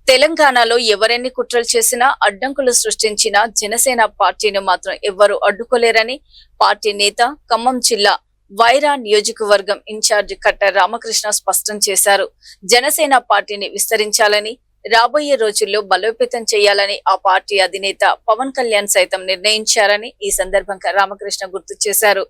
తెలంగాణలో ఎవరెన్ని కుట్రలు చేసినా, అడ్డంకులు సృష్టించినా జనసేన పార్టీని మాత్రం ఎవ్వరూ అడ్డుకోలేరని పార్టీ నేత, ఖమ్మం జిల్లా వైరా నియోజకవర్గం ఇన్ఛార్జి కట్ట రామకృష్ణ స్పష్టం చేశారు. జనసేన పార్టీని విస్తరించాలని, రాబోయే రోజుల్లో బలోపేతం చేయాలని ఆ పార్టీ అధినేత పవన్ కళ్యాణ్ సైతం నిర్ణయించారని ఈ సందర్భంగా రామకృష్ణ గుర్తు చేశారు.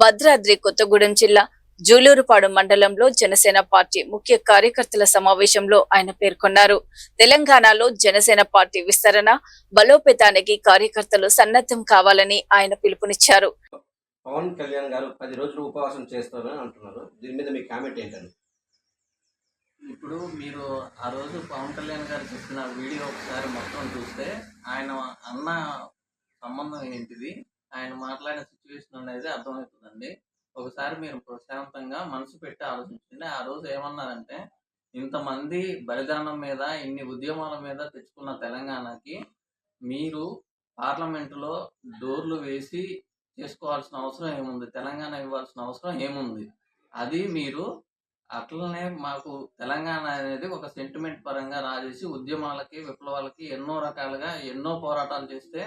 భద్రాద్రి కొత్తగూడెం జిల్లా జూలూరుపాడు మండలంలో జనసేన పార్టీ ముఖ్య కార్యకర్తల సమావేశంలో ఆయన పేర్కొన్నారు. తెలంగాణలో జనసేన పార్టీ విస్తరణ, బలోపేతానికి కార్యకర్తలు సన్నద్ధం కావాలని ఆయన పిలుపునిచ్చారు. పవన్ కళ్యాణ్ గారు 10 రోజులు ఉపవాసం చేస్తారని అంటున్నారు. దీని మీద మీ కామెంట్ ఏంటండి? ఇప్పుడు మీరు ఆ రోజు పవన్ కళ్యాణ్ గారు చెప్పిన వీడియో ఒకసారి మొత్తం చూస్తే ఆయన అన్న సంబంధం ఏంటిది, ఆయన మాట్లాడిన సిచ్యువేషన్ అనేది అర్థమవుతుందండి. ఒకసారి మీరు ప్రశాంతంగా మనసు పెట్టి ఆలోచించండి. ఆ రోజు ఏమన్నారంటే, ఇంతమంది బలిదానం మీద, ఇన్ని ఉద్యమాల మీద తెచ్చుకున్న తెలంగాణకి మీరు పార్లమెంటులో డోర్లు వేసి చేసుకోవాల్సిన అవసరం ఏముంది, తెలంగాణ ఇవ్వాల్సిన అవసరం ఏముంది, అది మీరు అట్లనే మాకు తెలంగాణ అనేది ఒక సెంటిమెంట్ పరంగా రాజేసి ఉద్యమాలకి, విప్లవాలకి ఎన్నో రకాలుగా ఎన్నో పోరాటాలు చేస్తే,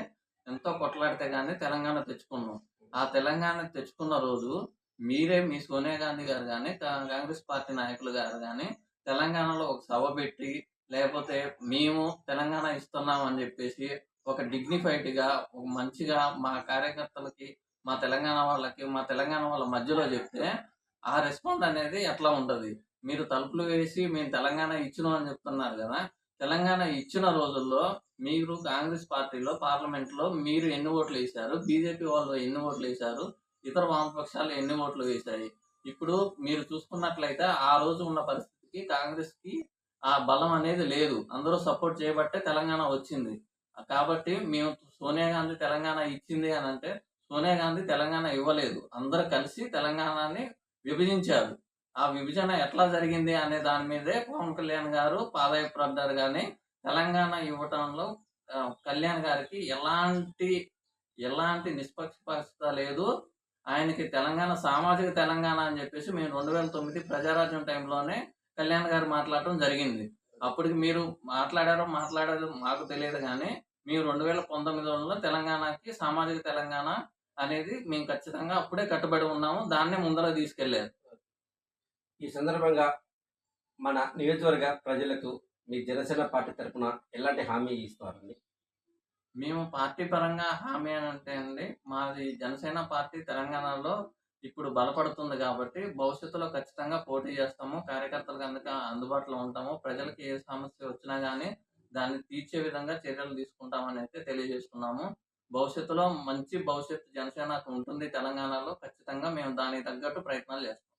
ఎంతో కొట్లాడితే కానీ తెలంగాణ తెచ్చుకున్నాం. ఆ తెలంగాణ తెచ్చుకున్న రోజు మీరే, మీ సోనియా గాంధీ గారు కానీ, కాంగ్రెస్ పార్టీ నాయకులు గారు కానీ తెలంగాణలో ఒక సభ పెట్టి, లేకపోతే మేము తెలంగాణ ఇస్తున్నాం అని చెప్పేసి ఒక డిగ్నిఫైడ్గా, ఒక మంచిగా మా కార్యకర్తలకి, మా తెలంగాణ వాళ్ళకి, మా తెలంగాణ వాళ్ళ మధ్యలో చెప్తే ఆ రెస్పాండ్ అనేది ఎట్లా ఉంటుంది? మీరు తలుపులు వేసి మేము తెలంగాణ ఇచ్చినాం అని చెప్తున్నారు కదా. తెలంగాణ ఇచ్చిన రోజుల్లో మీరు కాంగ్రెస్ పార్టీలో పార్లమెంట్లో మీరు ఎన్ని ఓట్లు వేశారు, బీజేపీ వాళ్ళు ఎన్ని ఓట్లు వేశారు, ఇతర వామపక్షాలు ఎన్ని ఓట్లు వేశాయి? ఇప్పుడు మీరు చూసుకున్నట్లయితే ఆ రోజు ఉన్న పరిస్థితికి కాంగ్రెస్కి ఆ బలం అనేది లేదు. అందరూ సపోర్ట్ చేయబట్టే తెలంగాణ వచ్చింది. కాబట్టి మేము సోనియా గాంధీ తెలంగాణ ఇచ్చింది అని అంటే, సోనియా గాంధీ తెలంగాణ ఇవ్వలేదు. అందరూ కలిసి తెలంగాణని విభజించారు. ఆ విభజన ఎట్లా జరిగింది అనే దాని మీదే పవన్ కళ్యాణ్ గారు పాదయాత్ర కానీ తెలంగాణ ఇవ్వటంలో కళ్యాణ్ గారికి ఎలాంటి నిష్పక్షపాత లేదు. ఆయనకి తెలంగాణ సామాజిక తెలంగాణ అని చెప్పేసి మేము 2009 ప్రజారాజ్యం టైంలోనే కళ్యాణ్ గారు మాట్లాడటం జరిగింది. అప్పటికి మీరు మాట్లాడారో మాకు తెలియదు కానీ మేము 2019లో తెలంగాణకి సామాజిక తెలంగాణ అనేది మేము ఖచ్చితంగా అప్పుడే కట్టుబడి ఉన్నాము. దాన్నే ముందర తీసుకెళ్లారు. ఈ సందర్భంగా మన నియోజకవర్గ ప్రజలకు మీ జనసేన పార్టీ తరఫున ఎలాంటి హామీ ఇస్తారండి? మేము పార్టీ పరంగా హామీ అని అంటే అండి, మాది జనసేన పార్టీ తెలంగాణలో ఇప్పుడు బలపడుతుంది కాబట్టి భవిష్యత్తులో ఖచ్చితంగా పోటీ చేస్తాము. కార్యకర్తలకు అందుబాటులో ఉంటాము. ప్రజలకి ఏ సమస్య వచ్చినా కానీ దాన్ని తీర్చే విధంగా చర్యలు తీసుకుంటామని అయితే తెలియజేస్తున్నాము. భవిష్యత్తులో మంచి భవిష్యత్తు జనసేనకు ఉంటుంది తెలంగాణలో. ఖచ్చితంగా మేము దానికి తగ్గట్టు ప్రయత్నాలు చేస్తాం.